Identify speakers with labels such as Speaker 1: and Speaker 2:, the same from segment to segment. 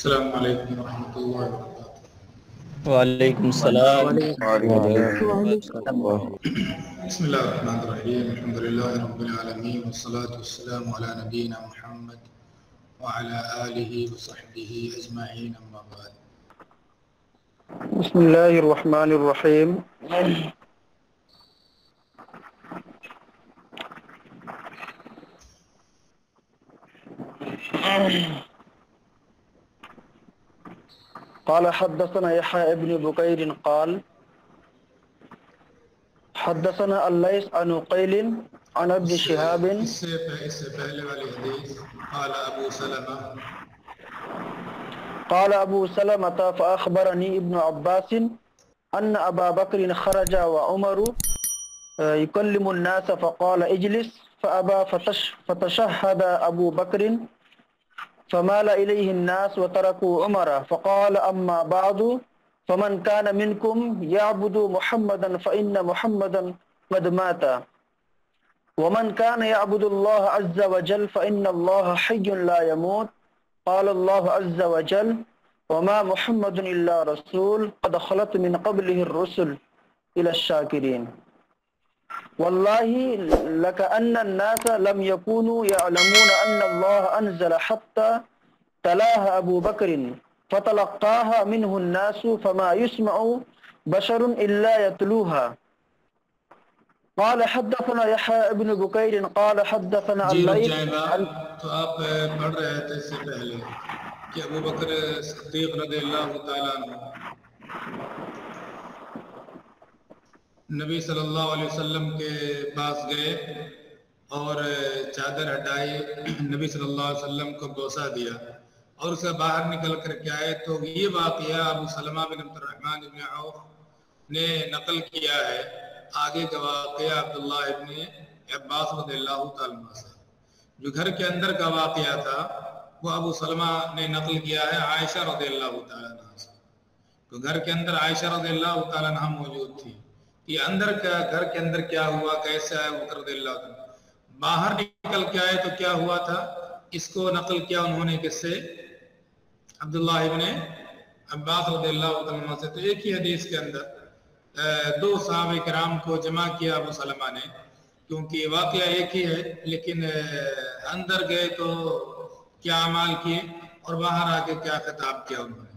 Speaker 1: السلام علیکم ورحمۃ اللہ وبرکاتہ۔
Speaker 2: وعلیکم السلام۔
Speaker 1: بسم اللہ الرحمن الرحیم، الحمد للہ رب العالمین، والصلاة والسلام علی نبینا محمد وعلی آلہ وصحبہ اجمعین، اما بعد۔
Speaker 3: بسم اللہ الرحمن الرحیم۔ قال حدثنا يحيى بن بكير قال حدثنا الليث عن عقيل عن ابن شهاب
Speaker 1: اس سے پہلے والی حدیث
Speaker 3: قال ابو سلمة فأخبرني ابن عباس أن أبا بكر خرج وعمر يكلم الناس فقال اجلس فأبى فتشهد أبو بكر فمال إليه الناس وتركوا عمر فقال أما بعد فمن كان منكم يعبد محمدا فإن محمدا قد مات ومن كان يعبد الله عز وجل فإن الله حي لا يموت قال الله عز وجل وما محمد إلا رسول قد خلت من قبله الرسل إلى الشاكرين والله لكأن الناس لم يكونوا يعلمون أن الله أنزل حتى تلاها أبو بكر فتلقاها منه الناس فما يسمع بشر إلا يتلوها قال حدثنا يحيى بن بكير قال حدثنا الليث
Speaker 1: تو آپ پڑھ رہے تھے اس سے پہلے کہ ابو بکر صدیق رضی اللہ تعالیٰ عنہ نبی صلی اللہ علیہ وسلم کے پاس گئے اور چادر ہٹائی، نبی صلی اللہ علیہ وسلم کو بوسہ دیا اور اسے باہر نکل کر کے آئے۔ تو یہ واقعہ ابو سلمہ بن عبد الرحمن بن عوف نے نقل کیا ہے۔ آگے کا واقعہ عبداللہ ابن عباس رضی اللہ تعالیٰ عنہ سے، جو گھر کے اندر کا واقعہ تھا وہ ابو سلمہ نے نقل کیا ہے عائشہ رضی اللہ تعالیٰ عنہ سے۔ تو گھر کے اندر عائشہ رضی اللہ تعالیٰ عنہ موجود تھی۔ یہ اندر کا گھر کے اندر کیا ہوا، کیسے آئے ابو بکر رضی اللہ تعالیٰ عنہ، باہر نکل کے آئے تو کیا ہوا تھا، اس کو نقل کیا انہوں نے کس سے؟ عبداللہ ابن عباس رضی اللہ عنہ سے۔ تو ایک ہی حدیث کے اندر دو صحابہ کرام کو جمع کیا ابو سلمہ نے، کیونکہ واقعہ ایک ہی ہے، لیکن اندر گئے تو کیا اعمال کیے اور باہر آ کے کیا خطاب کیا انہوں نے۔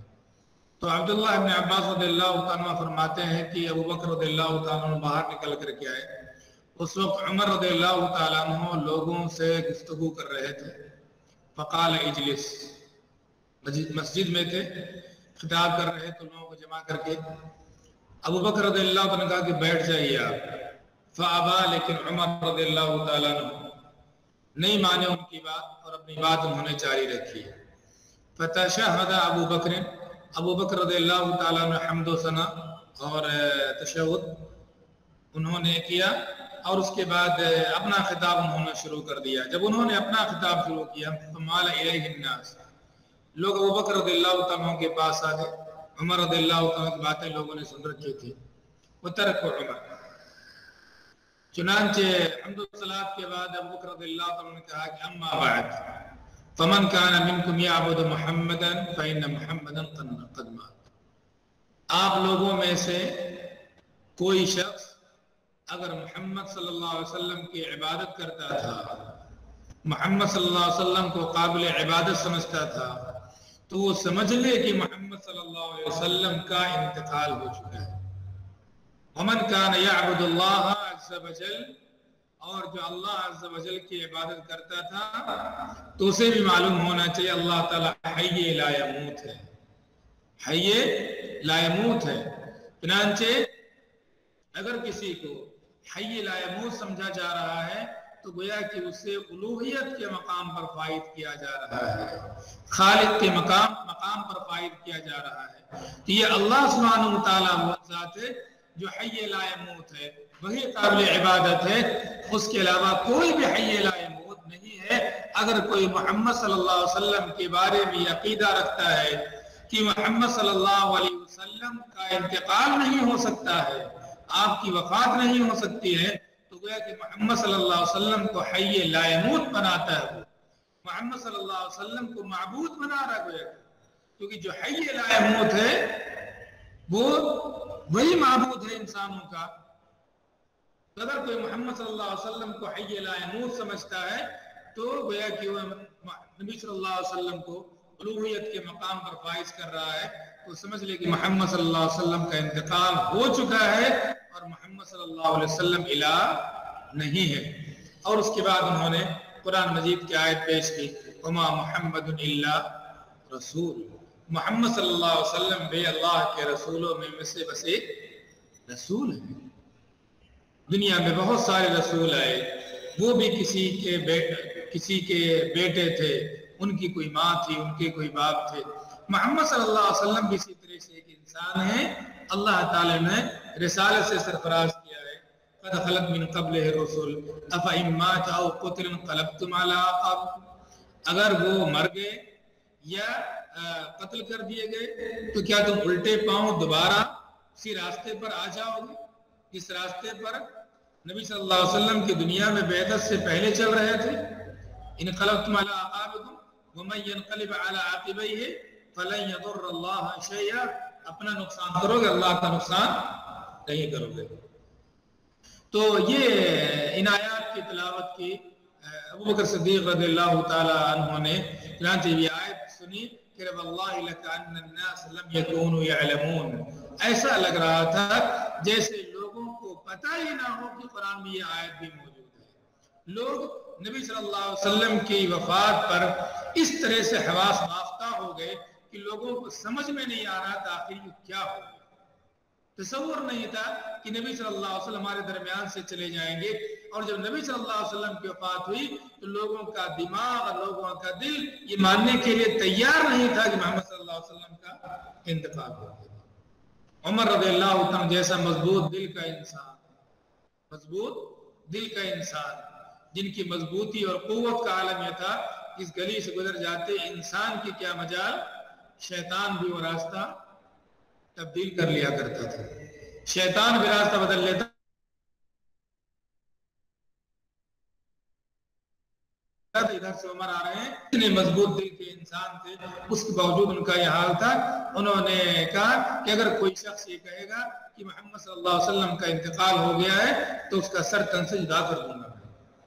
Speaker 1: تو عبداللہ ابن عباس رضی اللہ عنہ فرماتے ہیں کہ ابو بکر رضی اللہ عنہ باہر نکل کر کے آئے۔ اس وقت عمر رضی اللہ تعالیٰ عنہ لوگوں سے گفتگو کر رہے تھے۔ فقال اجلس، مسجد میں تھے، خطاب کر رہے تو لوگوں کو جمع کر کے ابو بکر رضی اللہ عنہ نے کہا کہ بیٹھ جائیے آپ۔ فابا، لیکن عمر رضی اللہ تعالیٰ عنہ نہیں مانے ان کی بات اور اپنی بات انہوں نے جاری رکھی۔ فتشہد ابو بکر، ابو بکر رضی اللہ تعالیٰ عنہ حمد و ثنا اور تشہد انہوں نے کیا، اور اس کے بعد اپنا خطاب انہوں نے شروع کر دیا۔ جب انہوں نے اپنا خطاب شروع کیا فمال الیہ الناس، لوگ ابو بکر رضی اللہ تعالیٰ عنہ کے پاس آ گئے۔ عمر رضی اللہ تعالیٰ کی باتیں لوگوں نے سن رکھی تھی۔ وترکوا عمر، چنانچہ حمد و صلات کے بعد ابو بکر رضی اللہ تعالیٰ نے کہا کہ اما بعد فمن کان منکم یعبد محمدا فإن محمدا قد مات، آپ لوگوں میں سے کوئی شخص اگر محمد صلی اللہ علیہ وسلم کی عبادت کرتا تھا، محمد صلی اللہ علیہ وسلم کو قابل عبادت سمجھتا تھا، تو وہ سمجھ لے کہ محمد صلی اللہ علیہ وسلم کا انتقال ہو چکا ہے۔ ومن کان یعبد اللہ عز وجل، اور جو اللہ عز وجل کی عبادت کرتا تھا تو اسے بھی معلوم ہونا چاہیے اللہ تعالیٰ حی لا یموت ہے، حی لا یموت ہے۔ چنانچہ اگر کسی کو حی لا یموت سمجھا جا رہا ہے تو گویا کہ اسے الوہیت کے مقام پر فائد کیا جا رہا ہے، خالق کے مقام پر فائد کیا جا رہا ہے۔ تو یہ اللہ سبحانہ وتعالیٰ وہ ذات ہے جو حی لا یموت ہے، وہی قابل عبادت ہے، اس کے علاوہ کوئی بھی حی لا یموت نہیں ہے۔ اگر کوئی محمد صلی اللہ علیہ وسلم کے بارے میں عقیدہ رکھتا ہے کہ محمد صلی اللہ علیہ وسلم کا انتقال نہیں ہو سکتا ہے، آپ کی وفات نہیں ہو سکتی ہے، تو گویا کہ محمد صلی اللہ علیہ وسلم کو حی لا یموت بناتا ہے، محمد صلی اللہ علیہ وسلم کو معبود بنا رہا ہے، گویا کیونکہ جو حی لا یموت ہے وہ وہی معبود ہے انسانوں کا۔ اگر کوئی محمد صلی اللہ علیہ وسلم کو حی لا یموت سمجھتا ہے تو گویا کہ وہ نبی صلی اللہ علیہ وسلم کو الوہیت کے مقام پر فائز کر رہا ہے، تو سمجھ لے کہ محمد صلی اللہ علیہ وسلم کا انتقال ہو چکا ہے اور محمد صلی اللہ علیہ وسلم الہ نہیں ہے۔ اور اس کے بعد انہوں نے قرآن مجید کی آیت پیش کی، وما محمد الا رسول، محمد صلی اللہ علیہ وسلم بھی اللہ کے رسولوں میں سے بس ایک رسول ہے۔ دنیا میں بہت سارے رسول آئے، وہ بھی کسی کے بیٹے تھے، ان کی کوئی ماں تھی، ان کے کوئی باپ تھے۔ محمد صلی اللہ علیہ وسلم بھی اسی طرح سے ایک انسان ہے، اللہ تعالی نے رسالت سے سرفراز کیا ہے، قد خلت من قبلہ الرسل افإن مات او قتل انقلبتم علی اعقابکم، اگر وہ مر گئے یا قتل کر دیے گئے تو کیا تم الٹے پاؤں دوبارہ اسی راستے پر آ جاؤ گے جس راستے پر نبی صلی اللہ علیہ وسلم کی دنیا میں بعثت سے پہلے چل رہے تھے؟ انقلبتم علی اعقابکم ومن ينقلب على عقبیہ فلن يضر اللہ شیئا، اپنا نقصان کرو گے، اللہ کا نقصان نہیں کرو گے۔ تو یہ ان آیات کی تلاوت کی ابو بکر صدیق رضی اللہ تعالی عنہ نے، چنانچہ یہ آیت سنی کہ واللہ لک ان الناس لم یکونوا یعلمون، ایسا لگ رہا تھا جیسے لوگوں کو پتہ ہی نہ ہو کہ قرآن میں یہ آیت بھی موجود ہے۔ لوگ نبی صلی اللہ علیہ وسلم کی وفات پر اس طرح سے حواس باختہ ہو گئے کہ لوگوں کو سمجھ میں نہیں آ رہا تھا آخر یہ کیا ہو گیا، تصور نہیں تھا کہ نبی صلی اللہ علیہ وسلم ہمارے درمیان سے چلے جائیں گے۔ اور جب نبی صلی اللہ علیہ وسلم کی وفات ہوئی تو لوگوں کا دماغ، لوگوں کا دل یہ ماننے کے لیے تیار نہیں تھا کہ محمد صلی اللہ علیہ وسلم کا انتقال ہو گیا۔ عمر رضی اللہ عنہ جیسا مضبوط دل کا انسان، مضبوط دل کا انسان، جن کی مضبوطی اور قوت کا عالم یہ تھا اس گلی سے گزر جاتے انسان کی کیا مجال، شیطان بھی وہ راستہ تبدیل کر لیا کرتا تھا، شیطان بھی راستہ بدل لیتا۔ ادھر سے عمر آ رہے ہیں، اتنے مضبوط دل کے انسان تھے، اس کے باوجود ان کا یہ حال تھا۔ انہوں نے کہا کہ اگر کوئی شخص یہ کہے گا کہ محمد صلی اللہ علیہ وسلم کا انتقال ہو گیا ہے تو اس کا سر تن سے جدا کر دوں گا،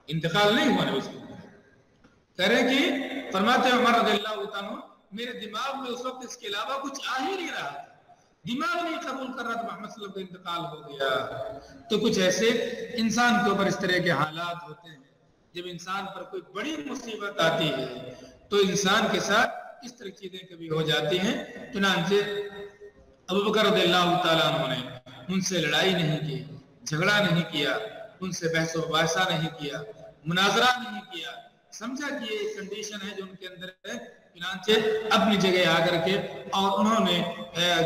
Speaker 1: انتقال نہیں ہوا نبی صلی اللہ علیہ وسلم۔ کہہ رہے کہ فرماتے عمر رضی اللہ عنہ میرے دماغ میں اس وقت اس کے علاوہ کچھ آ ہی نہیں رہا تھا، دماغ نہیں قبول کر رہا تھا محمد صلی اللہ علیہ وسلم کا انتقال ہو گیا۔ تو کچھ ایسے انسان کے اوپر اس طرح کے حالات ہوتے ہیں، جب انسان پر کوئی بڑی مصیبت آتی ہے تو انسان کے ساتھ اس طرح چیزیں کبھی ہو جاتی ہیں۔ چنانچہ ابو بکر رضی اللہ تعالیٰ عنہ نے ان سے لڑائی نہیں کی، جھگڑا نہیں کیا، ان سے بحث و مباحثہ نہیں کیا، مناظرہ نہیں کیا، سمجھا کہ یہ کنڈیشن ہے جو ان کے اندر ہے، چنانچہ اپنی جگہ آ کر کے اور انہوں نے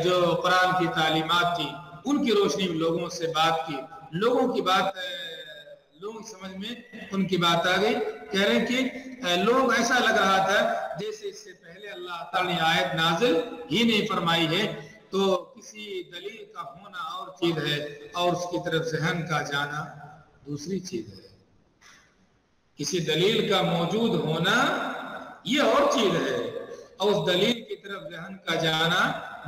Speaker 1: جو قرآن کی تعلیمات تھی ان کی روشنی میں لوگوں سے بات کی، لوگوں کی بات، لوگوں کی سمجھ میں ان کی بات آ گئی۔ کہہ رہے ہیں کہ لوگ ایسا لگ رہا تھا جیسے اس سے پہلے اللہ تعالی نے آیت نازل ہی نہیں فرمائی ہے، تو کسی دلیل کا ہونا اور چیز ہے اور اس کی طرف ذہن کا جانا دوسری چیز ہے۔ کسی دلیل کا موجود ہونا یہ اور چیز ہے اور اس دلیل کی طرف ذہن کا جانا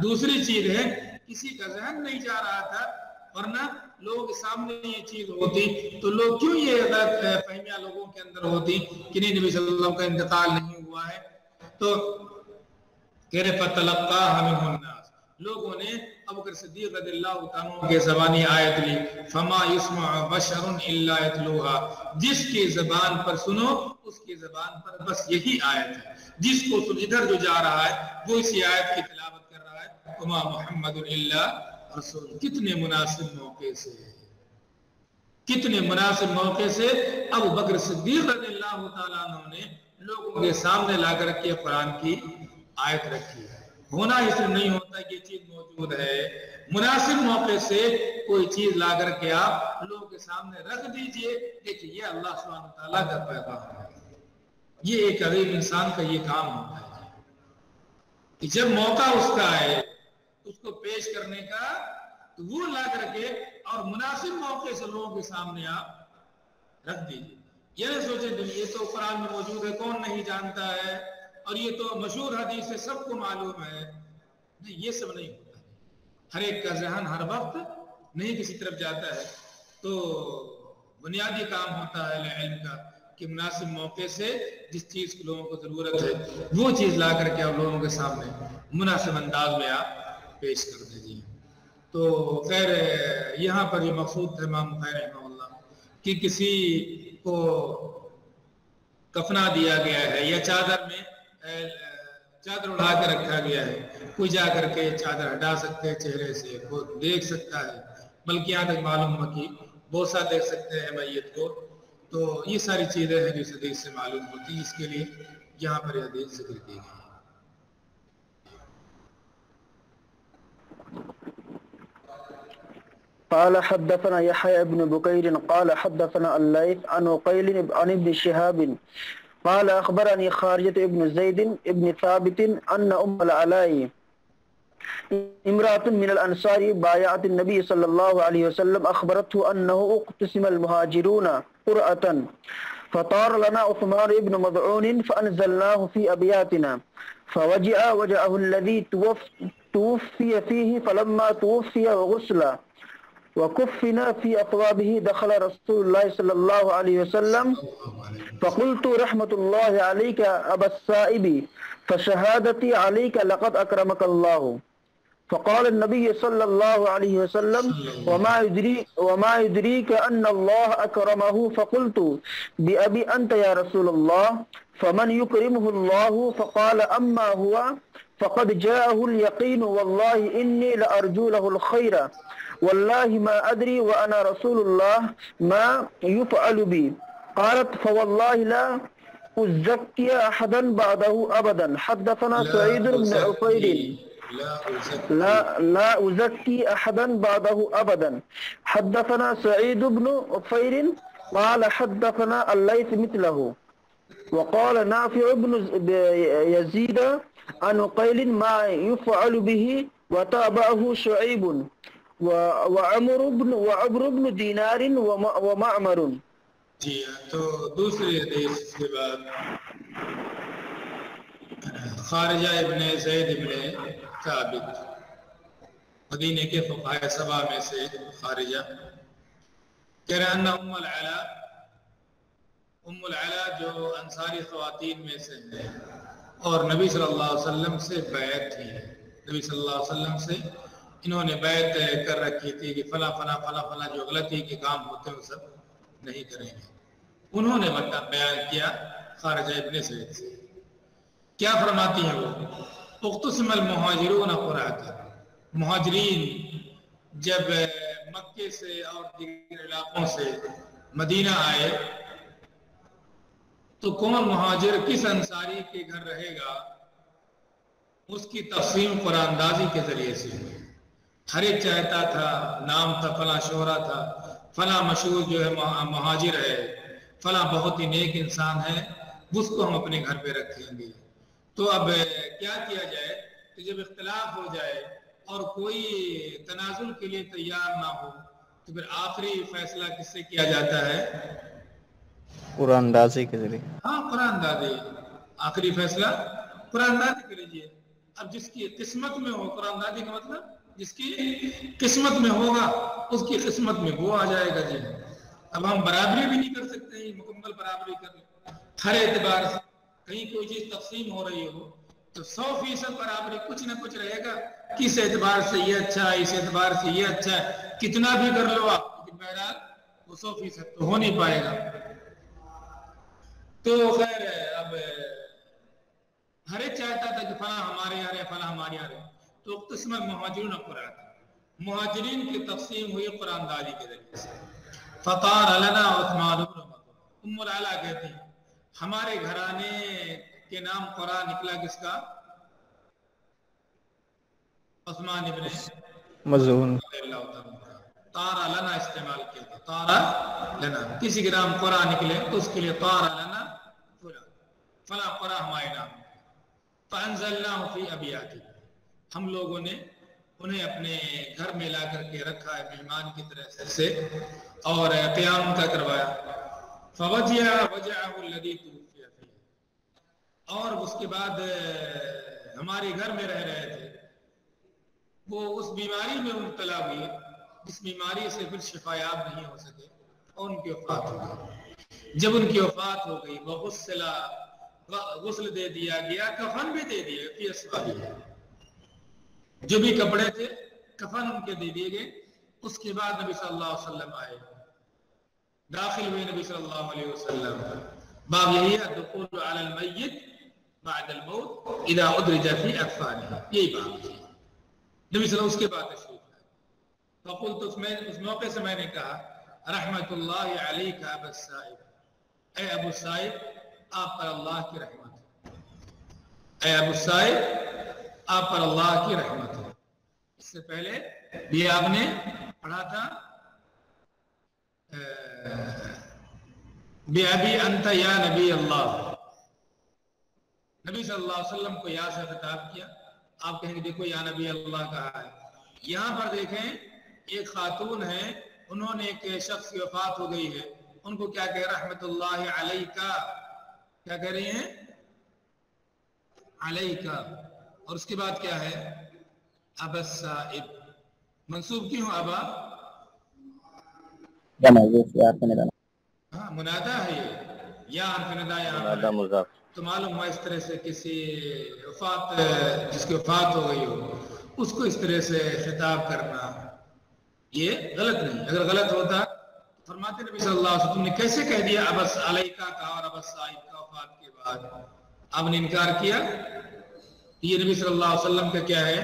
Speaker 1: دوسری چیز ہے۔ کسی کا ذہن نہیں جا رہا تھا، ورنہ لوگ سامنے یہ چیز ہوتی تو لوگ کیوں یہ غلط فہمیاں لوگوں کے اندر ہوتی کہ نہیں نبی صلی اللہ علیہ وسلم کا انتقال نہیں ہوا ہے۔ تو کہہ رہے فَتَلَقَّاهَ مِنْهُ النَّاسِ، لوگوں نے ابو بکر صدیق رضی اللہ عنہ کے زبانی آیت لی، فَمَا يُسْمَعُ بَشَرٌ إِلَّا يَتْلُوهَا، جس کی زبان پر سنو اس کی زبان پر بس یہی آیت ہے، جس کو ادھر جو جا رہا ہے وہ اسی آیت کی تلاوت کر رہا ہے، وَمَا مُحَمَّدٌ إِلَّا رسول۔ کتنے مناسب موقع سے کتنے مناسب موقع سے ابو بکر صدیق رضی اللہ تعالیٰ عنہ نے لوگوں کے سامنے لا کر کے قرآن کی آیت رکھی ہے۔ ہونا اس لیے نہیں ہوتا کہ یہ چیز موجود ہے، مناسب موقع سے کوئی چیز لا کر کے آپ لوگوں کے سامنے رکھ دیجئے، دیکھیے یہ اللہ سبحانہ وتعالیٰ کا پیغام ہے، یہ ایک عظیم انسان کا یہ کام ہوتا ہے کہ جب موقع اس کا ہے اس کو پیش کرنے کا تو وہ لا کر کے اور مناسب موقع سے لوگوں کے سامنے آپ رکھ دیجئے۔ یہ نہ سوچیں یہ تو قرآن میں موجود ہے، کون نہیں جانتا ہے، اور یہ تو مشہور حدیث ہے، سب کو معلوم ہے۔ نہیں، یہ سب نہیں ہوتا، ہر ایک کا ذہن ہر وقت نہیں کسی طرف جاتا ہے، تو بنیادی کام ہوتا ہے علم کا کہ مناسب موقع سے جس چیز کو لوگوں کو ضرورت ہے وہ چیز لا کر کے آپ لوگوں کے سامنے مناسب انداز میں آپ پیش کر دیجیے۔ تو خیر یہاں پر یہ مقصود ہے امام بخاری رحمہ اللہ کہ کسی کو کفنا دیا گیا ہے یا چادر میں چادر اڑا کے رکھا گیا ہے، کوئی جا کر کے چادر ہٹا سکتے ہیں چہرے سے، کوئی دیکھ سکتا ہے، بلکہ یہاں تک معلوم ہو کہ بوسہ دیکھ سکتے ہیں میت کو، تو یہ ساری چیزیں ہیں جو اس حدیث سے معلوم ہوتی ہیں، اس کے لیے یہاں پر یہ حدیث ذکر کی گئی ہے۔
Speaker 3: قال حدثنا يحيى بن بكير قال حدثنا الليث عن عقيل عن ابن شهاب قال أخبرني خارجة ابن زيد ابن ثابت أن العلاء امرأة من الأنصار بايعت النبي صلى الله عليه وسلم أخبرته أنه اقتسم المهاجرون قرأة فطار لنا عثمان بن مضعون فأنزلناه في أبياتنا وجعه الذي توفي فيه فلما توفي وغسل وكفنا في أثوابه دخل رسول الله صلى الله عليه وسلم فقلت رحمة الله عليك أبا السائب فشهادتي عليك لقد أكرمك الله. فقال النبي صلى الله عليه وسلم وما يدريك أن الله أكرمه. فقلت بأبي أنت يا رسول الله فمن يكرمه الله. فقال أما هو فقد جاءه اليقين والله إني لأرجو له الخير والله ما أدري وأنا رسول الله ما يفعل بي. قالت فوالله لا أزكي أحدا بعده أبدا. حدثنا سعيد بن عفير لا أزكي أحدا بعده أبدا. حدثنا سعيد بن عفير قال حدثنا الليث مثله وقال نافع بن يزيد عن عقيل ما يفعل به وتابعه شعيب وعمر بن دینار ومعمر.
Speaker 1: جی تو دوسری حدیث کے بعد خارجہ ابن زید ابن ثابت مدینے کے فقہاء سبع میں سے خارجہ کہہ رہے ہیں ام العلا جو انصاری خواتین میں سے ہیں اور نبی صلی اللہ علیہ وسلم سے بیعت تھی، نبی صلی اللہ علیہ وسلم سے انہوں نے بیعت کر رکھی تھی کہ فلاں فلاں فلاں فلاں جو غلطی کے کام ہوتے ہیں وہ سب نہیں کریں گے۔ انہوں نے مطلب بیان کیا خارجہ ابن زید سے، کیا فرماتی ہیں وہ؟ اقتسم المہاجرون قرأۃ، مہاجرین جب مکے سے اور دیگر علاقوں سے مدینہ آئے تو کون مہاجر کس انصاری کے گھر رہے گا اس کی تقسیم قرآن اندازی کے ذریعے سے ہوئی۔ ہر ایک چاہتا تھا، نام تھا، فلاں شہرہ تھا، فلاں مشہور جو ہے مہاجر ہے، فلاں بہت ہی نیک انسان ہے، اس کو ہم اپنے گھر پہ رکھیں گے۔ تو اب کیا کیا جائے کہ جب اختلاف ہو جائے اور کوئی تنازل کے لیے تیار نہ ہو تو پھر آخری فیصلہ کس سے کیا جاتا ہے؟
Speaker 2: قرآن اندازی کے ذریعے۔
Speaker 1: ہاں، قرآن اندازی، آخری فیصلہ قرآن اندازی کر لیجیے۔ اب جس کی قسمت میں ہو، قرآن اندازی کا مطلب جس کی قسمت میں ہوگا اس کی قسمت میں وہ آ جائے گا۔ جی اب ہم برابری بھی نہیں کر سکتے ہیں، مکمل برابری کر لیں ہر اعتبار سے، کہیں کوئی چیز تقسیم ہو رہی ہو تو 100% برابری کچھ نہ کچھ رہے گا، کس اعتبار سے یہ اچھا ہے، اس اعتبار سے یہ اچھا ہے، کتنا بھی کر لو آپ، لیکن بہرحال وہ 100% تو ہو نہیں پائے گا۔ تو خیر اب ہر ایک چاہتا تھا کہ فلاں ہمارے یہاں رہے، فلاں ہمارے یہاں رہے، تو قسم المہاجرون قرآن، مہاجرین کی تقسیم ہوئی قرآن اندازی کے ذریعے سے۔ فطار لنا عثمان بن مظعون۔ ام العلا کہتی ہیں ہمارے گھرانے کے نام قرا نکلا کس کا؟ عثمان ابن
Speaker 2: مظعون۔
Speaker 1: رضی اللہ تعالیٰ عنہ۔ طارا لنا استعمال کیا تھا، طارا لنا، کسی کے نام قرا نکلے تو اس کے لیے طارا لنا فلاں قرا ہمارے نام۔ فانزلناه فی ابیات، ہم لوگوں نے انہیں اپنے گھر میں لا کر کے رکھا ہے مہمان کی طرح سے اور قیام کا کروایا۔ وجعه الذي توفي فيه، اور اس کے بعد ہمارے گھر میں رہ رہے تھے، وہ اس بیماری میں مبتلا ہوئی جس بیماری سے پھر شفا یاب نہیں ہو سکے اور ان کی وفات ہو گئی۔ جب ان کی وفات ہو گئی غسل دے دیا گیا، کفن بھی دے دیا فی اسوابہ، جو بھی کپڑے تھے کفن ان کے دے دیے گئے۔ اس کے بعد نبی صلی اللہ علیہ وسلم آئے، داخل ہوئے نبی صلی اللہ علیہ وسلم۔ باب یہی ہے دخول علی المیت بعد الموت اذا ادرج فی اکفانہ، یہی بات ہے۔ نبی صلی اللہ علیہ وسلم اس کے بعد تشریف لائے۔ فقلت، اس موقع سے میں نے کہا رحمت اللہ علیک ابا السائب، اے ابو السائب آپ پر اللہ کی رحمت ہے، اے ابو السائب آپ پر اللہ کی رحمت ہے۔ اس سے پہلے بھی آپ نے پڑھا تھا بی ابی انت یا نبی اللہ، نبی صلی اللہ علیہ وسلم کو یا سے خطاب کیا۔ آپ کہیں گے دیکھو یا نبی اللہ کہا ہے، یہاں پر دیکھیں ایک خاتون ہے، انہوں نے ایک شخص کی وفات ہو گئی ہے، ان کو کیا کہہ رحمت اللہ علیکہ، کیا کہہ رہی ہیں؟ علیکہ۔ اور اس کے بعد کیا ہے؟ ابا السائب، منصوب کیوں ابا؟ ہاں منادہ ہے یہ، یا حرف ندا یہاں مضاف، تو معلوم ہوا اس طرح سے کسی وفات جس کی وفات ہو گئی ہو اس کو اس طرح سے خطاب کرنا یہ غلط نہیں۔ اگر غلط ہوتا فرماتے نبی صلی اللہ علیہ وسلم نے کیسے کہہ دیا ابا علیکہ کا اور ابا السائب کا وفات کے بعد؟ آپ نے انکار کیا۔ یہ نبی صلی اللہ علیہ وسلم کا کیا ہے،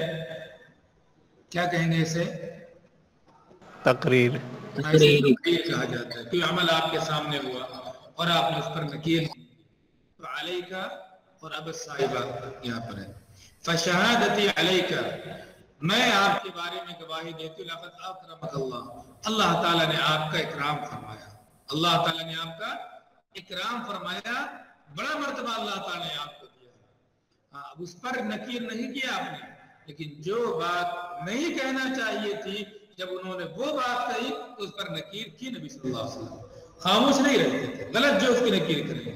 Speaker 1: کیا کہیں گے اسے؟
Speaker 2: تقریر۔
Speaker 1: تقریر کہا جاتا ہے، کوئی عمل آپ کے سامنے ہوا اور آپ نے اس پر نکیر، تو علیکہ اور ابا السائبہ یہاں پر ہے۔ فشہادتی علیکہ، میں آپ کے بارے میں گواہی دیتی ہوں، لقد اکرمک اللہ، اللہ تعالیٰ نے آپ کا اکرام فرمایا، اللہ تعالیٰ نے آپ کا اکرام فرمایا، بڑا مرتبہ اللہ تعالیٰ نے آپ کو دیا۔ ہاں اب اس پر نکیر نہیں کیا آپ نے، لیکن جو بات نہیں کہنا چاہیے تھی جب انہوں نے وہ بات کہی تو اس پر نکیر کی نبی صلی اللہ علیہ وسلم، خاموش نہیں رہتے تھے، غلط جو اس کی نکیر کریں گے۔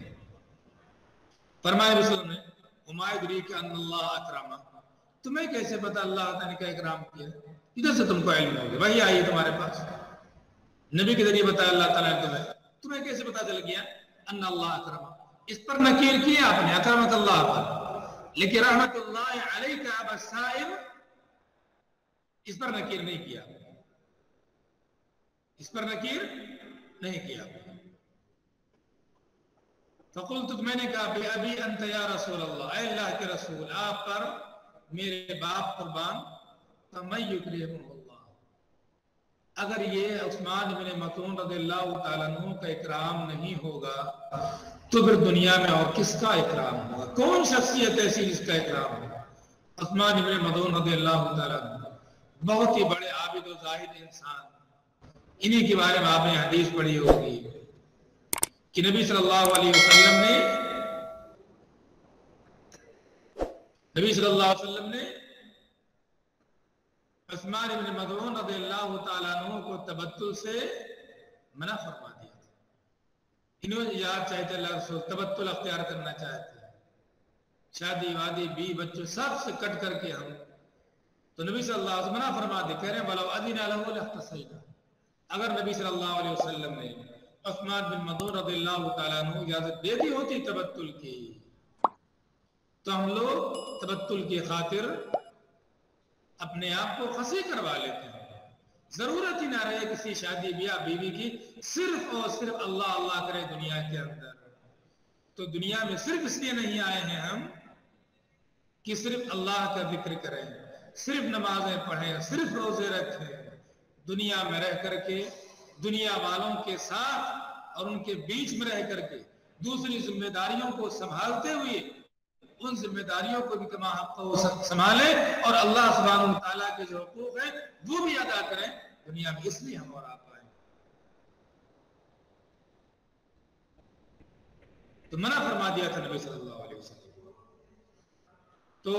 Speaker 1: فرمایا نبی صلی اللہ علیہ وسلم نے وما یدریک ان اللہ اکرمہ، تمہیں کیسے پتا اللہ تعالیٰ نے کا اکرام کیا؟ ادھر سے تم کو علم ہوگا، وہی آئی تمہارے پاس، نبی کے ذریعے بتایا اللہ تعالیٰ نے تمہیں کیسے پتا چل گیا ان اللہ اکرمہ؟ اس پر نکیر کی آپ نے اکرمک اللہ پر، لیکن رحمت اللہ علیکہ ابا السائب اس پر نکیر نہیں کیا، اس پر نکیر نہیں کیا۔ فقلت، میں نے کہا بی ابی انت یا رسول اللہ، اے اللہ کے رسول آپ پر میرے باپ قربان، فمن یکرمہ اللہ، اگر یہ عثمان بن مظعون رضی اللہ تعالیٰ عنہ کا اکرام نہیں ہوگا تو پھر دنیا میں اور کس کا اکرام ہوگا؟ کون شخصیت ایسی جس کا اکرام ہوگا؟ عثمان بن مظعون رضی اللہ تعالیٰ عنہ بہت ہی بڑے عابد و زاہد انسان، انہی کے بارے میں آپ نے حدیث پڑھی ہوگی کہ نبی صلی اللہ علیہ وسلم نے عثمان بن مظعون رضی اللہ تعالیٰ عنہ کو تبتل سے منع فرما دیا تھا۔ انہوں نے یاد چاہتے اللہ رسول تبتل اختیار کرنا چاہتے ہیں، شادی وادی بی بچوں سب سے کٹ کر کے ہم، تو نبی صلی اللہ علیہ وسلم منع فرما دے، کہہ رہے ہیں بلو اذن لہ لاختصینا، اگر نبی صلی اللہ علیہ وسلم نے عثمان بن مظعون رضی اللہ تعالیٰ عنہ اجازت دے دی ہوتی تبتل کی تو ہم لوگ تبتل کی خاطر اپنے آپ کو خصی کروا لیتے ہیں، ضرورت ہی نہ رہے کسی شادی بیاہ بیوی کی، صرف اور صرف اللہ اللہ کرے دنیا کے اندر۔ تو دنیا میں صرف اس لیے نہیں آئے ہیں ہم کہ صرف اللہ کا ذکر کریں، صرف نمازیں پڑھیں، صرف روزے رکھیں، دنیا میں رہ کر کے دنیا والوں کے ساتھ اور ان کے بیچ میں رہ کر کے دوسری ذمہ داریوں کو سنبھالتے ہوئے ان ذمہ داریوں کو بھی کما حق سنبھالیں اور اللہ سبحانہ و تعالیٰ کے جو حقوق ہیں وہ بھی ادا کریں دنیا میں، اس لیے ہم اور آپ آئے۔ تو منع فرما دیا تھا نبی صلی اللہ علیہ وسلم۔ تو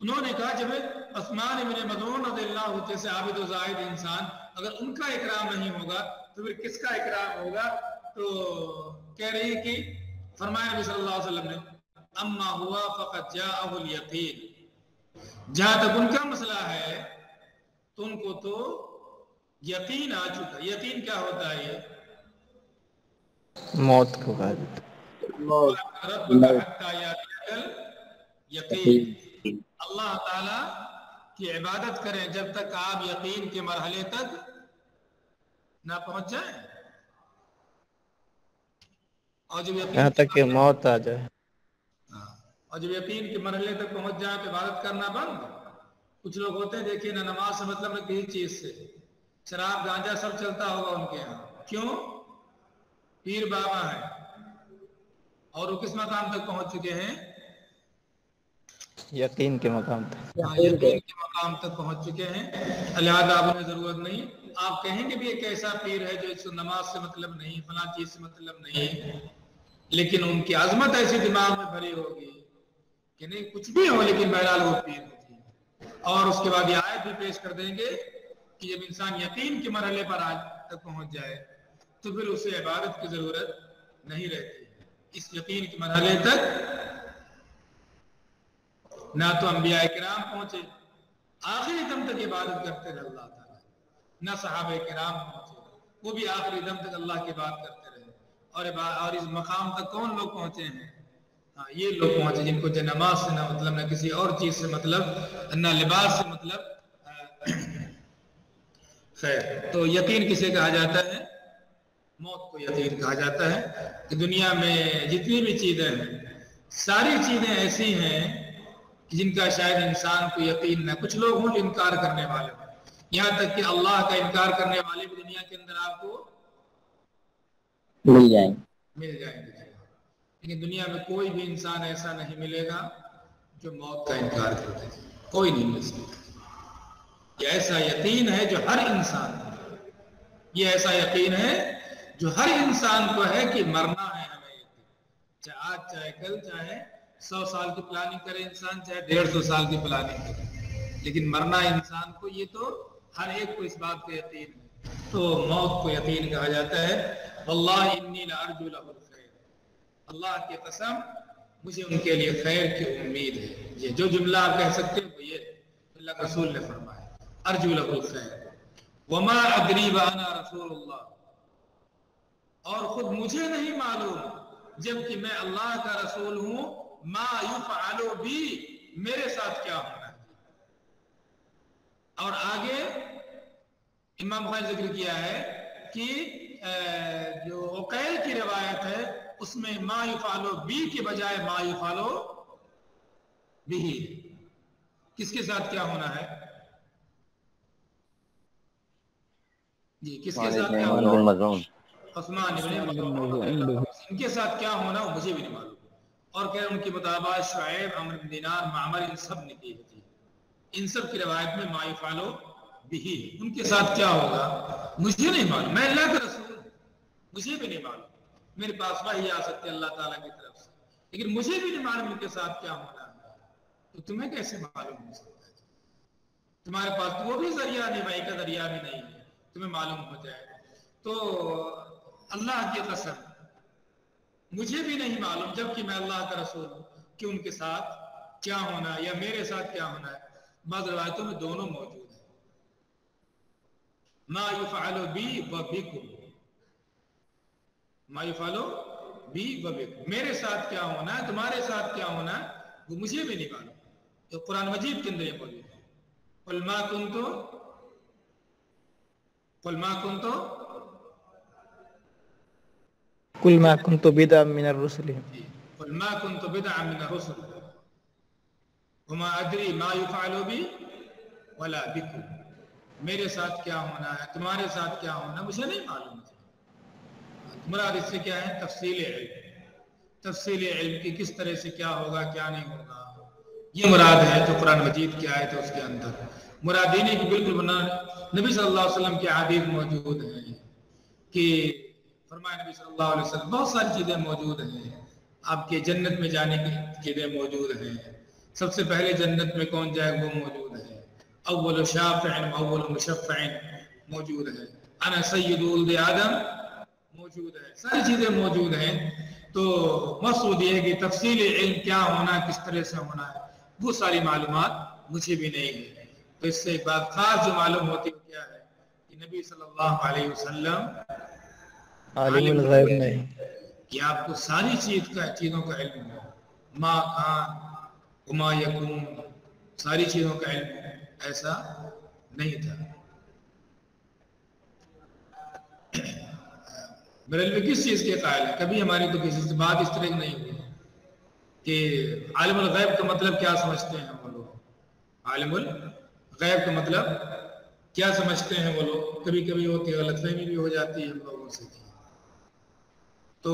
Speaker 1: انہوں نے کہا جب عثمان بن مظعون رضی اللہ عنہ جیسے عابد و زاہد انسان اگر ان کا اکرام نہیں ہوگا تو پھر کس کا اکرام ہوگا؟ تو کہہ رہی ہے کہ فرمایا نبی صلی اللہ علیہ وسلم نے اما ہوا فقط جاءہ الیقین، جہاں تک ان کا مسئلہ ہے تو ان کو تو یقین آ چکا۔ یقین کیا ہوتا ہے؟ یہ
Speaker 2: موت کو کہا جاتا
Speaker 1: یقین، اللہ تعالی کی عبادت کریں جب تک آپ یقین کے مرحلے تک نہ پہنچ جائیں، اور جب
Speaker 2: یہاں تک کہ موت آ جائے۔
Speaker 1: اور جب یقین کے مرحلے تک پہنچ جائیں تو عبادت کرنا بند۔ کچھ لوگ ہوتے ہیں دیکھیے نہ نماز سے مطلب نہ کسی چیز سے، شراب گانجا سب چلتا ہوگا ان کے یہاں، کیوں؟ پیر بابا ہیں اور وہ کس مقام تک پہنچ چکے ہیں؟
Speaker 2: یقین کے مقام تک۔
Speaker 1: یقین کے مقام تک پہنچ چکے ہیں، لہٰذا آپ انہیں ضرورت نہیں۔ آپ کہیں گے بھی ایک ایسا پیر ہے جو اس کو نماز سے مطلب نہیں، فلاں چیز سے مطلب نہیں، لیکن ان کی عظمت ایسی دماغ میں بھری ہوگی کہ نہیں کچھ بھی ہو لیکن بہرحال وہ پیر ہوتی ہے۔ اور اس کے بعد یہ آیت بھی پیش کر دیں گے کہ جب انسان یقین کے مرحلے پر آج تک پہنچ جائے تو پھر اسے عبادت کی ضرورت نہیں رہتی۔ اس یقین کے مرحلے تک نہ تو انبیاء کرام پہنچے، آخری دم تک عبادت کرتے رہے اللہ تعالیٰ، نہ صحابہ کرام پہنچے، وہ بھی آخری دم تک اللہ کی بات کرتے رہے۔ اور اس مقام تک کون لوگ پہنچے ہیں؟ یہ لوگ پہنچے جن کو نماز سے نہ مطلب، نہ کسی اور چیز سے مطلب، نہ لباس سے مطلب۔ خیر، تو یقین کسے کہا جاتا ہے؟ موت کو یقین کہا جاتا ہے کہ دنیا میں جتنی بھی چیزیں ہیں ساری چیزیں ایسی ہیں جن کا شاید انسان کو یقین نہ، کچھ لوگ ہوں جو انکار کرنے والے ہیں، یہاں تک کہ اللہ کا انکار کرنے والے بھی دنیا کے اندر آپ کو
Speaker 2: مل جائیں
Speaker 1: گے، لیکن دنیا میں کوئی بھی انسان ایسا نہیں ملے گا جو موت کا انکار کر دے، کوئی نہیں مل سکتا۔ یہ ایسا یقین ہے جو ہر انسان ہے، یہ ایسا یقین ہے جو ہر انسان کو ہے کہ مرنا ہے ہمیں، چاہے آج چاہے کل، چاہے 100 سال کی پلاننگ کرے انسان، چاہے 150 سال کی پلاننگ کرے، لیکن مرنا انسان کو، یہ تو ہر ایک کو اس بات کا یقین ہے۔ تو موت کو یقین کہا جاتا ہے۔ واللہ انی لارجو لہ الخیر، اللہ کی قسم مجھے ان کے لیے خیر کی امید ہے۔ یہ جو جملہ آپ کہہ سکتے ہیں وہ یہ اللہ کے رسول نے فرمایا، ارجو لہ الخیر وما ادری وانا رسول اللہ، اور خود مجھے نہیں معلوم جبکہ میں اللہ کا رسول ہوں، ما یفعل بی، میرے ساتھ کیا ہونا ہے۔ اور آگے امام بخاری ذکر کیا ہے کہ جو عقیل کی روایت ہے اس میں ما یفعل بی کے بجائے ما یفعل بہ، کس کے ساتھ کیا ہونا ہے؟ جی کس کے ساتھ کیا ہونا ہے؟ عثمان بن مظعون، ان کے ساتھ کیا ہونا وہ مجھے بھی نہیں معلوم۔ اور کہ ان کی مطابق شعیب، عمرو بن دینار، معمر، ان سب نے کی تھی، ان سب کی روایت میں ما یفعل بہ، ان کے ساتھ کیا ہوگا مجھے نہیں معلوم، میں اللہ کا رسول ہوں، مجھے بھی نہیں معلوم، میرے پاس وحی آ سکتے اللہ تعالیٰ کی طرف سے، لیکن مجھے بھی نہیں معلوم ان کے ساتھ کیا ہونا ہے، تو تمہیں کیسے معلوم ہو سکتا ہے؟ تمہارے پاس تو وہ بھی ذریعہ نہیں، وحی کا ذریعہ بھی نہیں ہے تمہیں معلوم ہو جائے۔ تو اللہ کی قسم مجھے بھی نہیں معلوم جبکہ میں اللہ کا رسول ہوں کہ ان کے ساتھ کیا ہونا ہے یا میرے ساتھ کیا ہونا ہے۔ بعض روایتوں میں دونوں موجود ہیں، ما یفعل بی و بکم، ما یفعل بی و بکم، میرے ساتھ کیا ہونا ہے، تمہارے ساتھ کیا ہونا ہے وہ مجھے بھی نہیں معلوم۔ تو قرآن مجید کے اندر یہ موجود ہے، قل ما کنت قل ما كنت
Speaker 2: بدعا من الرسل
Speaker 1: قل ما كنت بدعا من الرسل وما ادري ما يفعل بي ولا بكم میرے ساتھ کیا ہونا ہے، تمہارے ساتھ کیا ہونا مجھے نہیں معلوم تھا۔ مراد اس سے کیا ہے؟ تفصیل علم، تفصیل علم کی کس طرح سے کیا ہوگا کیا نہیں ہوگا، یہ مراد ہے جو قرآن مجید کی آیت ہے اس کے اندر۔ مراد یہ نہیں کہ بالکل بنا نبی صلی اللہ علیہ وسلم کی احادیث موجود ہیں کہ فرمایا نبی صلی اللہ علیہ وسلم بہت ساری چیزیں موجود ہیں، آپ کے جنت میں جانے کی چیزیں موجود ہیں، سب سے پہلے جنت میں کون جائے وہ موجود ہے، اول شافع اول مشفع موجود ہے، انا سید ولد آدم موجود ہے، ساری چیزیں موجود ہیں۔ تو مقصود یہ ہے کہ تفصیل علم کیا ہونا، کس طرح سے ہونا ہے، وہ ساری معلومات مجھے بھی نہیں ہے۔ تو اس سے ایک بات خاص جو معلوم ہوتی ہے کیا ہے کہ نبی صلی اللہ علیہ وسلم
Speaker 2: عالم الغیب نہیں،
Speaker 1: کہ آپ کو ساری چیزوں کا علم ہو، ما کان وما یکون، ساری چیزوں کا علم ہو، ایسا نہیں تھا۔ بریلوی کس چیز کے قائل ہے؟ کبھی ہماری تو کسی سے بات اس طرح کی نہیں ہوئی کہ عالم الغیب کا مطلب کیا سمجھتے ہیں وہ لوگ، عالم الغیب کا مطلب کیا سمجھتے ہیں وہ لوگ، کبھی کبھی ہوتی ہے، غلط فہمی بھی ہو جاتی ہے ہم لوگوں سے۔ تو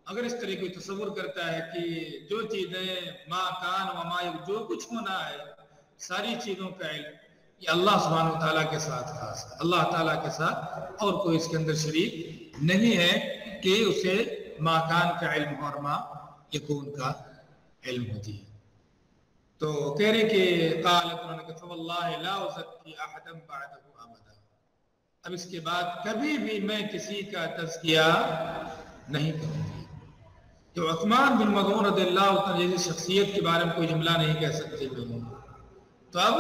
Speaker 1: اگر اس طرح کوئی تصور کرتا ہے کہ جو چیزیں ما کان وما یکون، جو کچھ ہونا ہے ساری چیزوں کا علم یہ اللہ سبحانہ و تعالیٰ کے ساتھ خاص ہے، اللہ تعالیٰ کے ساتھ اور کوئی اس کے اندر شریک نہیں ہے کہ اسے ما کان کا علم ہو اور ما یکون کا علم ہوتی ہے۔ تو کہہ رہے کہ قالت انہوں نے کہا واللہ لا ازکی احدا بعدہ ابدا، اب اس کے بعد کبھی بھی میں کسی کا تزکیہ نہیں کروں گی۔ جو عثمان بن مظعون رضی اللہ عنہ جیسی شخصیت کے بارے میں کوئی جملہ نہیں کہہ سکتے میں، تو اب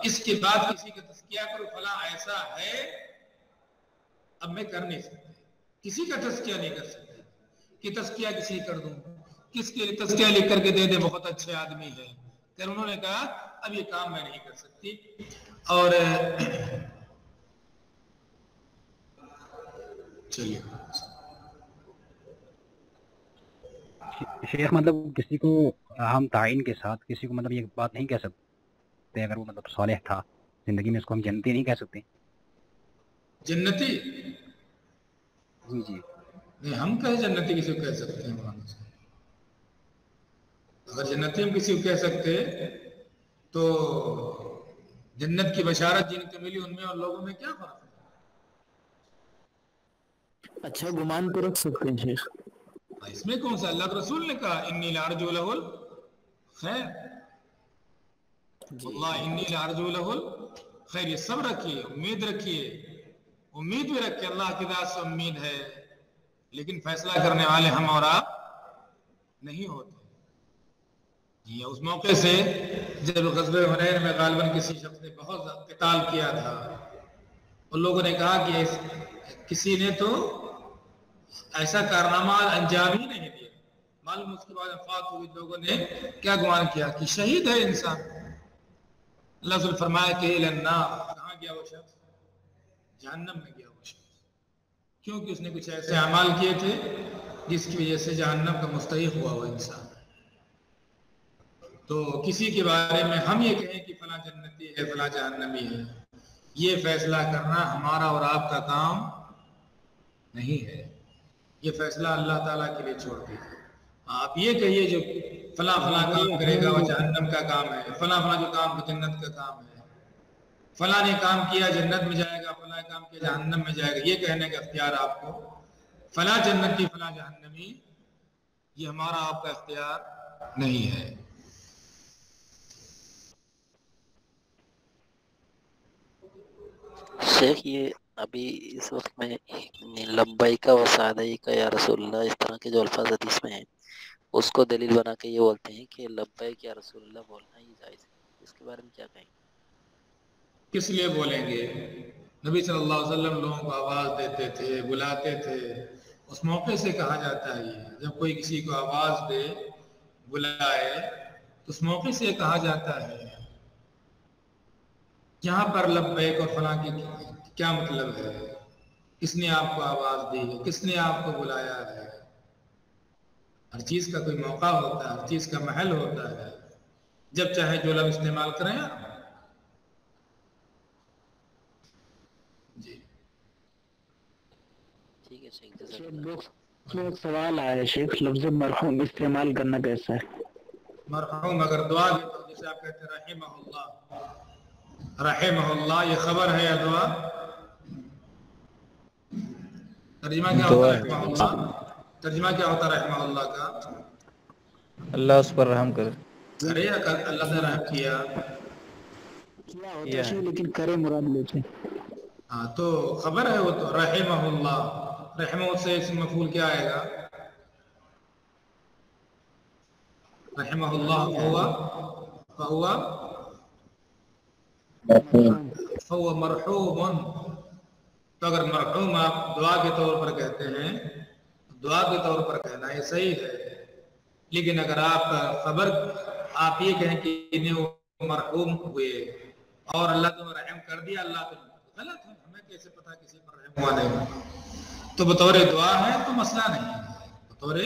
Speaker 1: اس کے بعد کسی کا تزکیہ کرو فلاں ایسا ہے، اب میں کر نہیں سکتا، کسی کا تزکیہ نہیں کر سکتا کہ تزکیہ کسی کر دوں، کس کے لیے تزکیہ لکھ کر کے دے دے بہت اچھے آدمی ہے، پھر انہوں نے کہا اب یہ کام میں نہیں کر سکتی۔ اور چلیے
Speaker 4: شیخ مطلب کسی کو ہم تعین کے ساتھ کسی کو مطلب یہ بات نہیں کہہ سکتے اگر وہ مطلب صالح تھا زندگی میں، اس کو ہم جنتی نہیں کہہ سکتے؟
Speaker 1: جنتی
Speaker 4: جی جی
Speaker 1: نہیں، ہم کہیں جنتی کسی کو کہہ سکتے ہیں مولانا سے؟ اگر جنتی ہم کسی کو کہہ سکتے تو جنت کی بشارت جن کو ملی ان میں اور لوگوں میں کیا فرق ہے؟
Speaker 5: اچھا گمان تو رکھ سکتے ہیں شیخ،
Speaker 1: اس میں کون سا؟ اللہ کے رسول نے کہا انی لارجو لہ الخیر، اللہ انی لارجو لہ الخیر، یہ سب رکھیے، امید رکھیے، امید بھی رکھیے، اللہ کی ذات سے امید ہے، لیکن فیصلہ کرنے والے ہم اور آپ نہیں ہوتے۔ جی اس موقع سے جب غزوہ حنین میں غالباً کسی شخص نے بہت قتال کیا تھا، ان لوگوں نے کہا کہ کسی نے تو ایسا کارنامہ انجام ہی نہیں دیا، معلوم اس کے بعد وفات ہوئی، لوگوں نے کیا گمان کیا کہ شہید ہے انسان۔ اللہ تعالیٰ فرمایا کہ النار، کہاں گیا وہ شخص؟ جہنم میں گیا وہ شخص، کیونکہ اس نے کچھ ایسے اعمال کیے تھے جس کی وجہ سے جہنم کا مستحق ہوا وہ انسان۔ تو کسی کے بارے میں ہم یہ کہیں کہ فلاں جنتی ہے فلاں جہنمی ہے، یہ فیصلہ کرنا ہمارا اور آپ کا کام نہیں ہے، یہ فیصلہ اللہ تعالیٰ کے لیے چھوڑ دیا۔ آپ یہ کہیے جو فلاں فلاں کام کرے گا وہ جہنم کا کام ہے، فلاں فلاں جو کام جنت کا کام ہے، فلاں نے کام کیا جنت میں جائے گا، فلاں کام کیا جہنم میں جائے گا، یہ کہنے کا اختیار آپ کو، فلاں جنتی فلاں جہنمی، یہ ہمارا آپ کا اختیار نہیں ہے۔
Speaker 6: شیخ یہ ابھی اس وقت میں لبیک و سعدیک یا رسول اللہ اس طرح کے جو الفاظ حدیث میں ہیں اس کو دلیل بنا کے یہ بولتے ہیں کہ لبیک یا رسول اللہ بولنا ہی جائز ہے، اس کے بارے میں کیا کہیں؟
Speaker 1: کس لیے بولیں گے؟ نبی صلی اللہ علیہ وسلم لوگوں کو آواز دیتے تھے، بلاتے تھے، اس موقع سے کہا جاتا ہے یہ، جب کوئی کسی کو آواز دے بلائے تو اس موقع سے کہا جاتا ہے۔ یہاں پر لبیک اور فلاں کی کیا مطلب ہے؟ کس نے آپ کو آواز دی ہے؟ کس نے آپ کو بلایا ہے؟ ہر چیز کا کوئی موقع ہوتا ہے، ہر چیز کا محل ہوتا ہے، جب چاہے جو لفظ استعمال کریں۔
Speaker 6: ہے شیخ جزاک
Speaker 5: شیخ
Speaker 6: اللہ۔
Speaker 5: دوست میں ایک سوال آیا ہے شیخ، لفظ مرحوم استعمال کرنا کیسا ہے؟
Speaker 1: مرحوم اگر دعا کی تو جیسے آپ کہتے ہیں رحمہ اللہ، رحمہ اللہ، یہ خبر ہے یا دعا؟ ترجمہ کیا ہوتا
Speaker 2: دعا
Speaker 1: ہے
Speaker 2: ہے،
Speaker 1: رحمہ اللہ؟ ترجمہ کیا ہوتا ہے رحمہ اللہ کا؟
Speaker 2: اللہ اس پر رحم کرے.
Speaker 1: کرے یا اللہ نے رحم کیا؟
Speaker 5: کیا ہوتا ہے
Speaker 2: کیا
Speaker 5: شیخ،
Speaker 2: ہے.
Speaker 5: لیکن کرے مراد لیتے ہیں۔
Speaker 1: ہاں تو خبر ہے وہ تو رحمہ اللہ، رحمہ سے اسم مفعول کیا آئے گا؟ رحمہ اللہ فہو مرحوم. تو اگر مرحوم آپ دعا کے طور پر کہتے ہیں، دعا کے طور پر کہنا یہ صحیح ہے، لیکن اگر آپ خبر آپ یہ کہیں کہ انہیں وہ مرحوم ہوئے اور اللہ تمہیں رحم کر دیا، اللہ تو غلط ہے، ہمیں کیسے پتا کسی پر رحم ہوا نہیں؟ تو بطور دعا ہے تو مسئلہ نہیں ہے، بطور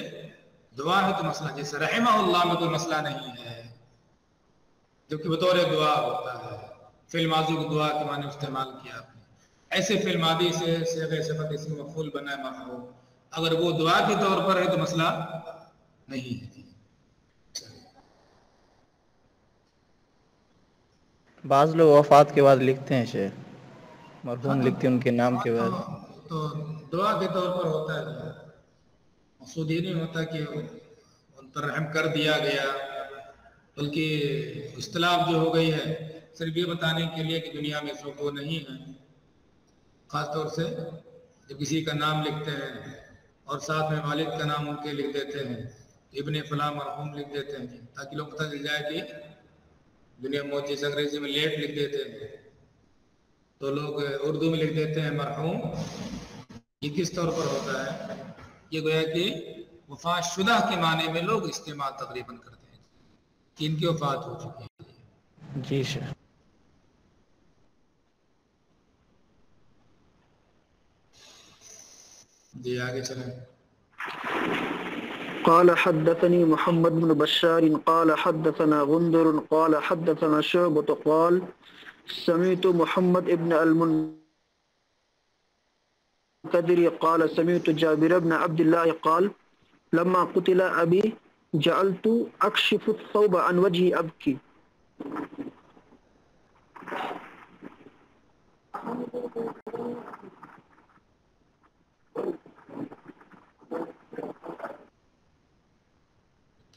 Speaker 1: دعا ہے تو مسئلہ، جیسے رحمہ اللہ میں کوئی مسئلہ نہیں ہے جبکہ بطور دعا ہوتا ہے. فعل ماضی کو دعا کے معنی استعمال کیا آپ نے، ایسے فعل ماضی سے صیغہ صفت اسم مفعول بنا ہے مرحوم، اگر وہ دعا کے طور پر ہے تو مسئلہ نہیں ہے.
Speaker 2: بعض لوگ وفات کے بعد لکھتے ہیں شیخ، مرحوم لکھتے ہیں ان کے نام کے بعد.
Speaker 1: تو دعا کے طور پر ہوتا ہے، مقصود یہ نہیں ہوتا کہ ان پر رحم کر دیا گیا، بلکہ اصطلاح جو ہو گئی ہے صرف یہ بتانے کے لیے کہ دنیا میں سو کو نہیں ہے. خاص طور سے جب کسی کا نام لکھتے ہیں اور ساتھ میں والد کا نام ان کے لکھ دیتے ہیں، ابن فلاں مرحوم لکھ دیتے ہیں تاکہ لوگ پتہ چل جائے کہ دنیا میں جیسے انگریزی میں لیٹ لکھ دیتے ہیں تو لوگ اردو میں لکھ دیتے ہیں مرحوم. یہ کس طور پر ہوتا ہے؟ یہ گویا کہ وفات شدہ کے معنی میں لوگ استعمال تقریباً کرتے ہیں کہ ان کی وفات ہو چکی ہے.
Speaker 2: جی شیخ.
Speaker 1: جی آگے چلیں.
Speaker 3: قال حدثني محمد بن بشار قال حدثنا غندر قال حدثنا شعبة قال سمعت محمد بن المنكدر قال سمعت جابر بن عبد الله قال لما قتل أبي جعلت أكشف الثوب عن وجهي أبكي.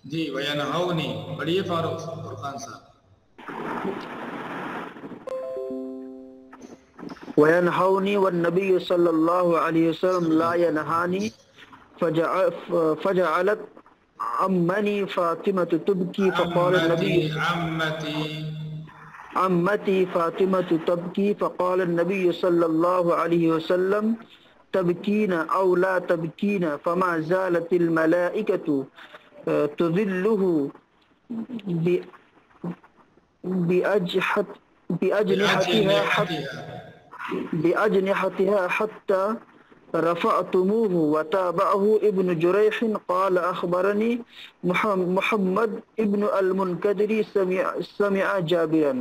Speaker 1: جی وینہونی پڑھیے فاروق فرقان صاحب.
Speaker 3: وينهوني والنبي صلى الله عليه وسلم لا ينهاني فجعلت عمني فاطمة تبكي فقال النبي عمتي فاطمة تبكي فقال النبي صلى الله عليه وسلم تبكين أو لا تبكين فما زالت الملائكة تذله بأجنحتها حتى رفعتموه. وتابعه ابن جريح قال أخبرني محمد ابن المنكدر سمع جابرا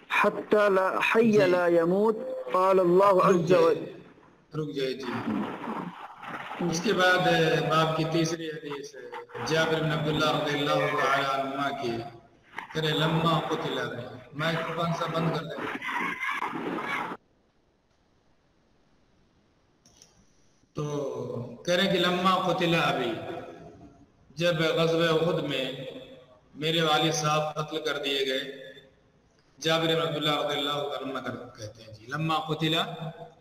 Speaker 3: حتى لا حي لا يموت قال الله عز وجل.
Speaker 1: رک جائے جی. اس کے بعد باب کی تیسری حدیث ہے جابر بن عبداللہ رضی اللہ تعالی عنہما کی کرے لما قتل ابی. میں قرآن سا بند کر دیں. تو کہہ رہے ہیں کہ لما قتل ابی، جب غزوہ احد میں میرے والد صاحب قتل کر دیے گئے. جابر بن عبداللہ رضی اللہ عنہ کہتے ہیں جی لما قتل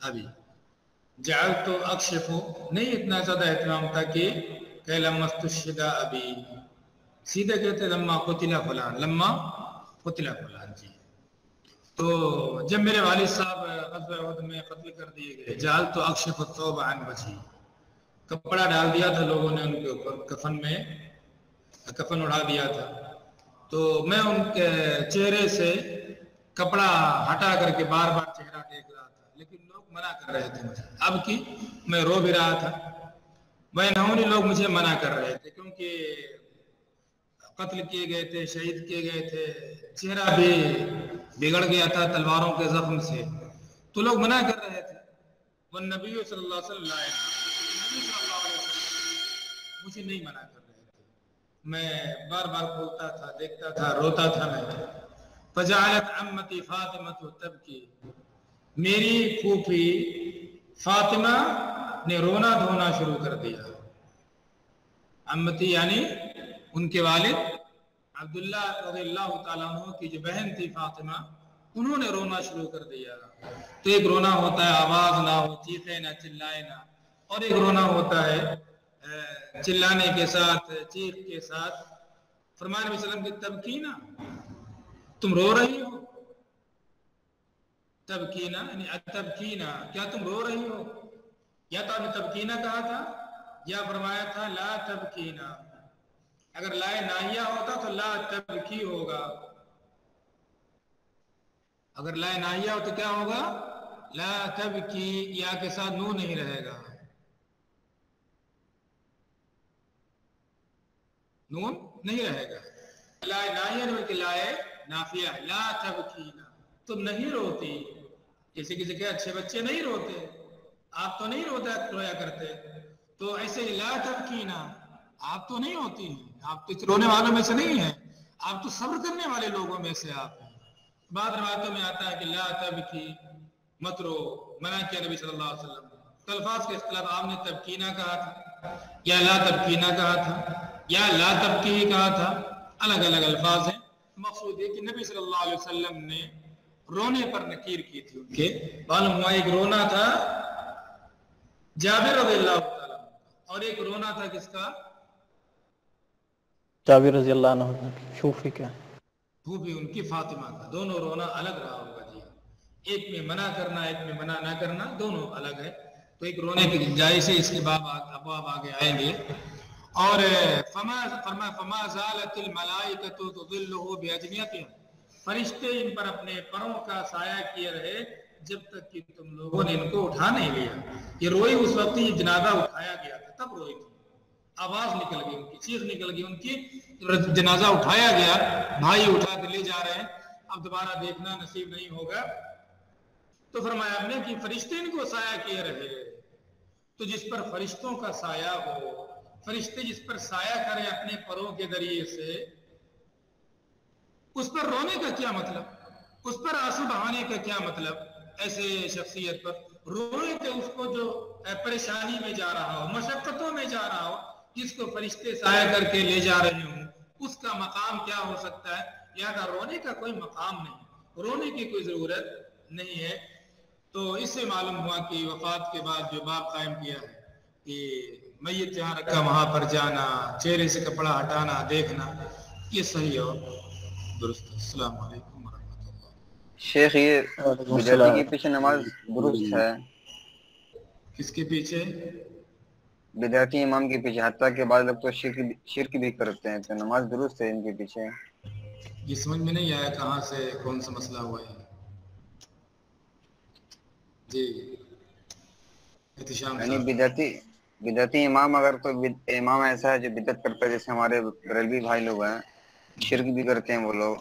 Speaker 1: ابی جعلت اکشف، نہیں اتنا زیادہ اہتمام تھا کہ لما استشہد ابی، سیدھے کہتے لما قتل فلان، لما قتل فلان. جی تو جب میرے والد صاحب غزوہ احد میں قتل کر دیے گئے جعلت اکشف الثوب عن وجہی، کپڑا ڈال دیا تھا لوگوں نے ان کے اوپر، کفن میں کفن اڑا دیا تھا، تو میں ان کے چہرے سے کپڑا ہٹا کر کے بار بار چہرہ دیکھ رہا تھا، لیکن لوگ منع کر رہے تھے مجھے. اب کی میں رو بھی رہا تھا، وینہونی لوگ مجھے منع کر رہے تھے کیونکہ قتل کیے گئے تھے، شہید کیے گئے تھے، چہرہ بھی بگڑ گیا تھا تلواروں کے زخم سے. تو لوگ منع کر رہے تھے، والنبی صلی اللہ علیہ وسلم لا نبی صلی اللہ علیہ وسلم مجھے نہیں منع کر رہے تھے، میں بار بار بولتا تھا، دیکھتا تھا، روتا تھا میں. فجعلت عمتی فاطمہ تبکی، میری پھوپھی فاطمہ نے رونا دھونا شروع کر دیا. عمتی یعنی ان کے والد عبداللہ رضی اللہ تعالیٰ عنہ کی جو بہن تھی فاطمہ، انہوں نے رونا شروع کر دیا. تو ایک رونا ہوتا ہے آواز نہ ہو، چیخے نہ، چلائے نہ، اور ایک رونا ہوتا ہے چلانے کے ساتھ، چیخ کے ساتھ. فرمان نبی صلی اللہ علیہ وسلم کی تبکینا، تم رو رہی ہو. تبکینا یعنی تبکینا، کیا تم رو رہی ہو؟ یا تو آپ نے تبکینا کہا تھا یا فرمایا تھا لا تبکینا. اگر لائے ناہیہ ہوتا تو لا تبکی ہوگا، اگر لائے ناہیہ ہو تو کیا ہوگا؟ لا تبکی، یا کے ساتھ نون نہیں رہے گا، نون نہیں رہے گا. لائے ناہیہ نہیں بلکہ لائے نافیہ، لا تبکینا، تم نہیں روتی. کسی کسی کے اچھے بچے نہیں روتے، آپ تو نہیں رویا کرتے، تو ایسے لا تبکینا، آپ تو نہیں ہوتی ہیں، آپ تو رونے والوں میں سے نہیں ہیں، آپ تو صبر کرنے والے لوگوں میں سے آپ ہیں. بعض روایتوں میں آتا ہے کہ لا تبکی، مت رو، منع کیا نبی صلی اللہ علیہ وسلم نے. تو الفاظ کے اختلاف، آپ نے تبکینا کہا تھا یا لا تبکینا کہا تھا یا لا تبکی ہی کہا تھا، الگ الگ الفاظ ہیں. مقصود یہ کہ نبی صلی اللہ علیہ وسلم نے رونے پر نکیر کی تھی. ان کے معلوم ہوا ایک رونا تھا جابر رضی اللہ تعالیٰ اور ایک رونا تھا کس کا؟
Speaker 2: جابر رضی اللہ عنہ شوفی کا،
Speaker 1: وہ بھی ان کی فاطمہ کا. دونوں رونا الگ رہا ہوگا جی، ایک میں منع کرنا، ایک میں منع نہ کرنا، دونوں الگ ہے. تو ایک رونے کی گنجائش ہے، اس کے ابواب آگے آئیں گے. اور فما زالت الملائکۃ تظلہ باجنحتہم، فرشتے ان پر اپنے پروں کا سایہ کیے رہے جب تک کہ تم لوگوں نے ان کو اٹھا نہیں لیا. یہ روئی اس وقت یہ جنازہ اٹھایا گیا تھا، تب روئی تھی، آواز نکل گئی، ان کی چیخ نکل گئی، ان کی جنازہ اٹھایا گیا، بھائی اٹھا کے لے جا رہے ہیں، اب دوبارہ دیکھنا نصیب نہیں ہوگا. تو فرمایا ہم نے کہ فرشتے ان کو سایہ کیے رہے. تو جس پر فرشتوں کا سایہ ہو، فرشتے جس پر سایہ کریں اپنے پروں کے ذریعے سے، اس پر رونے کا کیا مطلب، اس پر آنسو بہانے کا کیا مطلب؟ ایسے شخصیت پر روئے کہ اس کو جو پریشانی میں جا رہا ہو، مشقتوں میں جا رہا ہو، جس کو فرشتے سایہ کر کے لے جا رہے ہوں، اس کا مقام کیا ہو سکتا ہے؟ لہذا رونے کا کوئی مقام نہیں، رونے کی کوئی ضرورت نہیں ہے. تو اس سے معلوم ہوا کہ وفات کے بعد جو باب قائم کیا ہے کہ میت جہاں رکھا وہاں پر جانا، چہرے سے کپڑا ہٹانا، دیکھنا، یہ صحیح اور درست. السلام علیکم ورحمۃ اللہ.
Speaker 7: شیخ یہ
Speaker 2: وعلیکم
Speaker 7: بدعتی
Speaker 2: السلام.
Speaker 7: کے پیچھے نماز درست ہے؟
Speaker 1: کس کے پیچھے؟
Speaker 7: بدعتی امام کے پیچھے، حتیٰ کہ بعض لوگ تو شرک بھی کرتے ہیں، تو نماز درست ہے ان کے پیچھے؟
Speaker 1: یہ سمجھ میں نہیں آیا کہاں سے کون سا مسئلہ ہوا ہے جی احتشام
Speaker 7: یعنی
Speaker 1: صاحب.
Speaker 7: بدعتی امام، اگر تو امام ایسا ہے جو بدعت کرتا ہے، جیسے ہمارے بریلوی بھائی لوگ ہیں، شرک بھی کرتے ہیں وہ لوگ،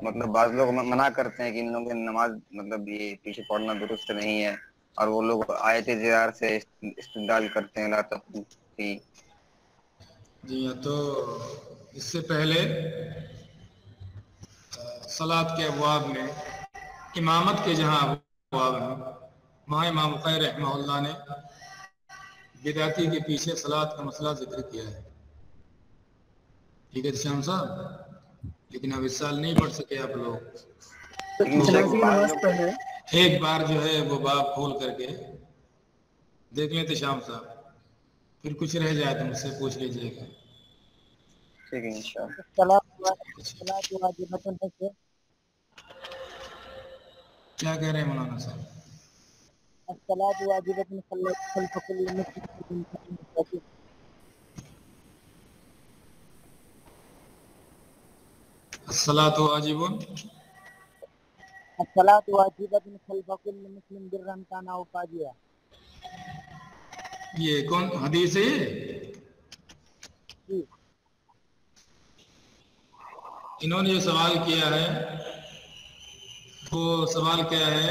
Speaker 7: مطلب بعض لوگ منع کرتے ہیں کہ ان لوگوں کی نماز مطلب یہ پیچھے پڑھنا درست نہیں ہے، اور وہ لوگ آیت زیار سے استدلال کرتے ہیں لا تقی.
Speaker 1: جی ہاں، تو اس سے پہلے صلاۃ کے ابواب میں امامت کے جہاں ابواب ہیں وہاں امام بخاری رحمہ اللہ نے بدعتی کے پیچھے صلاۃ کا مسئلہ ذکر کیا ہے. ٹھیک ہے شام صاحب، لیکن اب اس سال نہیں پڑھ سکے آپ لوگ،
Speaker 7: لیکن
Speaker 1: تو
Speaker 7: شیخ بعض لوگ
Speaker 1: ایک بار جو ہے وہ باب کھول کر کے دیکھ لیں شام صاحب، پھر کچھ رہ جائے تو مجھ سے پوچھ لیجیے گا.
Speaker 7: ٹھیک ہے انشاءاللہ.
Speaker 1: کیا کہہ رہے ہیں مولانا صاحب؟ الصلاۃ واجب، یہ کون حدیث ہے؟ انہوں نے جو سوال کیا ہے وہ سوال کیا ہے